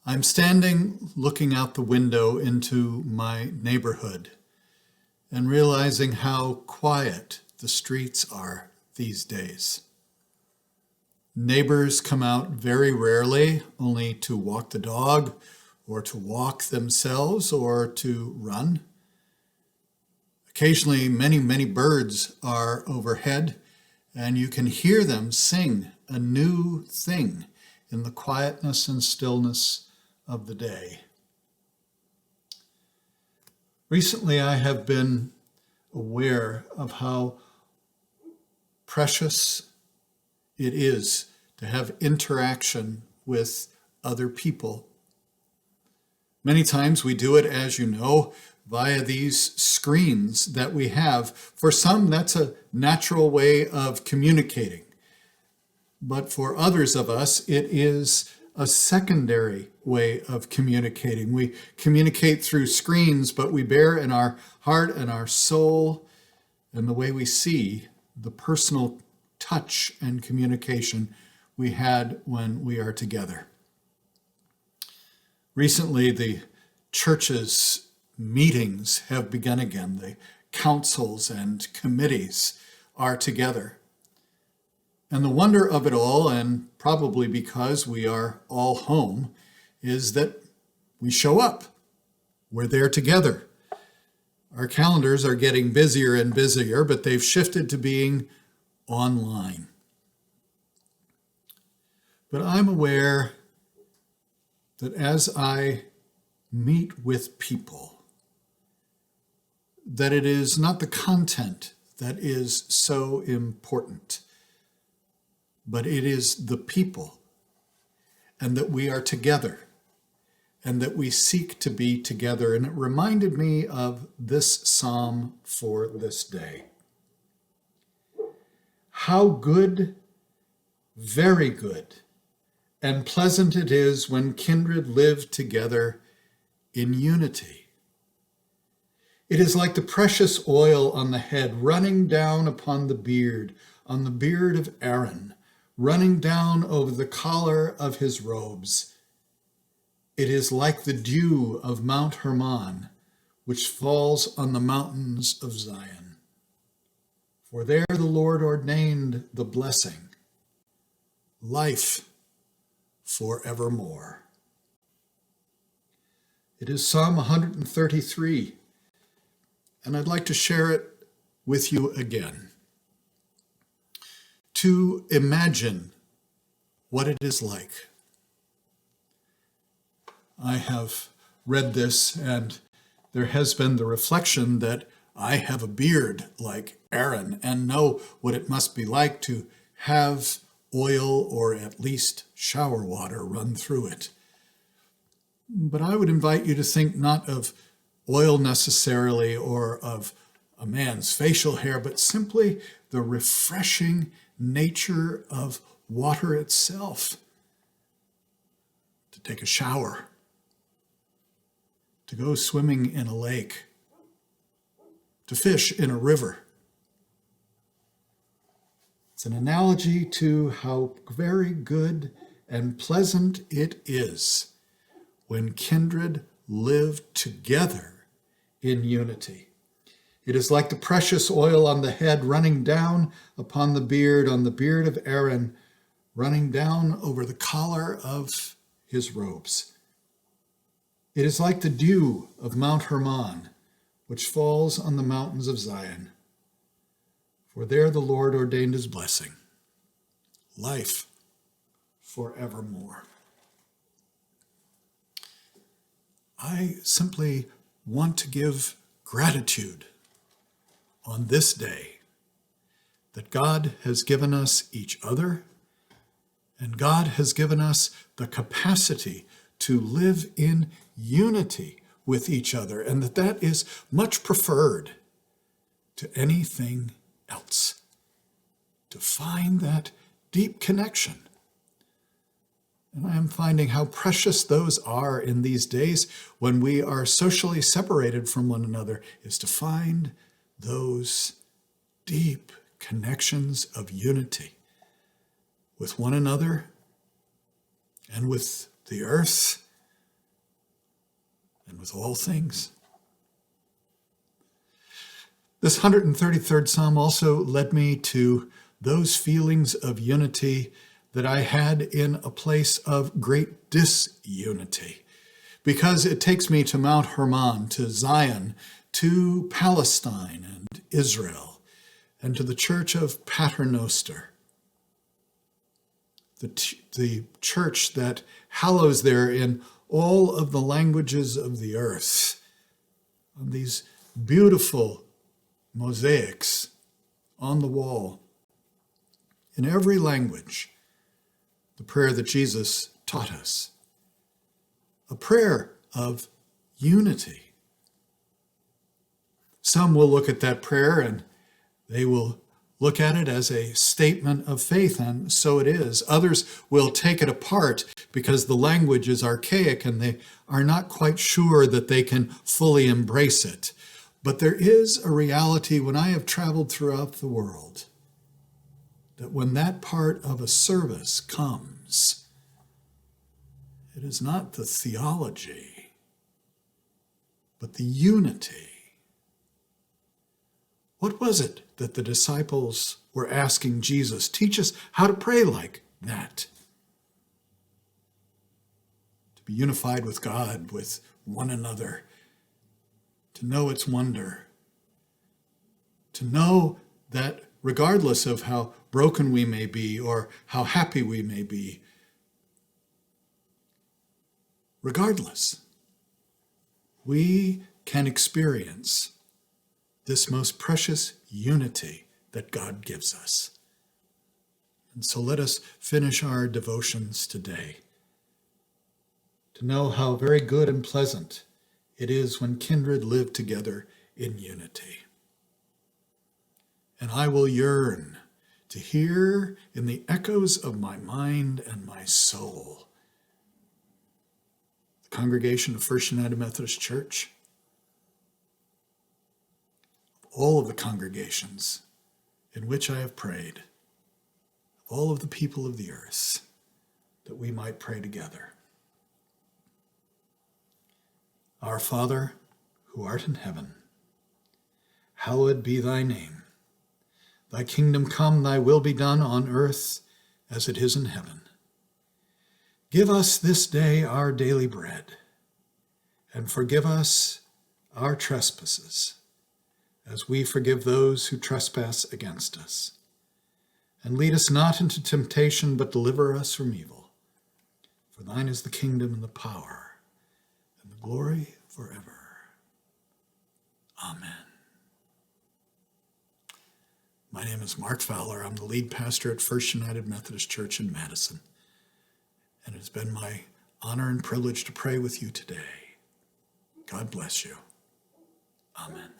I'm standing looking out the window into my neighborhood and realizing how quiet the streets are these days. Neighbors come out very rarely, only to walk the dog or to walk themselves or to run. Occasionally, many birds are overhead, and you can hear them sing a new thing in the quietness and stillness of the day. Recently, I have been aware of how precious it is to have interaction with other people. Many times we do it, as you know, via these screens that we have. For some, that's a natural way of communicating. But for others of us, it is a secondary way of communicating. We communicate through screens, but we bear in our heart and our soul and the way we see the personal touch and communication we had when we are together. Recently, the church's meetings have begun again. The councils and committees are together. And the wonder of it all, and probably because we are all home, is that we show up. We're there together. Our calendars are getting busier and busier, but they've shifted to being online. But I'm aware that as I meet with people, that it is not the content that is so important, but it is the people, and that we are together, and that we seek to be together. And it reminded me of this psalm for this day. How good, very good, and pleasant it is when kindred live together in unity. It is like the precious oil on the head running down upon the beard of Aaron, running down over the collar of his robes. It is like the dew of Mount Hermon, which falls on the mountains of Zion. For there the Lord ordained the blessing, life forevermore. It is Psalm 133, and I'd like to share it with you again. To imagine what it is like. I have read this, and there has been the reflection that I have a beard like Aaron and know what it must be like to have oil or at least shower water run through it. But I would invite you to think not of oil necessarily or of a man's facial hair, but simply the refreshing nature of water itself. To take a shower, to go swimming in a lake, to fish in a river. It's an analogy to how very good and pleasant it is when kindred live together in unity. It is like the precious oil on the head running down upon the beard, on the beard of Aaron, running down over the collar of his robes. It is like the dew of Mount Hermon, which falls on the mountains of Zion. For there the Lord ordained his blessing, life forevermore. I simply want to give gratitude on this day that God has given us each other, and God has given us the capacity to live in unity with each other, and that is much preferred to anything else. To find that deep connection. And I am finding how precious those are in these days when we are socially separated from one another, is to find those deep connections of unity with one another and with the earth and with all things. This 133rd Psalm also led me to those feelings of unity that I had in a place of great disunity, because it takes me to Mount Hermon, to Zion, to Palestine and Israel, and to the church of Paternoster, the church that hallows there in all of the languages of the earth, on these beautiful mosaics on the wall, in every language, the prayer that Jesus taught us, a prayer of unity. Some will look at that prayer and they will look at it as a statement of faith, and so it is. Others will take it apart because the language is archaic and they are not quite sure that they can fully embrace it. But there is a reality when I have traveled throughout the world that when that part of a service comes, it is not the theology, but the unity. What was it that the disciples were asking Jesus? Teach us how to pray like that. To be unified with God, with one another, to know its wonder, to know that regardless of how broken we may be or how happy we may be, regardless, we can experience this most precious unity that God gives us. And so let us finish our devotions today to know how very good and pleasant it is when kindred live together in unity. And I will yearn to hear in the echoes of my mind and my soul the congregation of First United Methodist Church, all of the congregations in which I have prayed, all of the people of the earth, that we might pray together. Our Father, who art in heaven, hallowed be thy name. Thy kingdom come, thy will be done on earth as it is in heaven. Give us this day our daily bread, and forgive us our trespasses, as we forgive those who trespass against us. And lead us not into temptation, but deliver us from evil. For thine is the kingdom and the power and the glory forever. Amen. My name is Mark Fowler. I'm the lead pastor at First United Methodist Church in Madison. And it has been my honor and privilege to pray with you today. God bless you. Amen.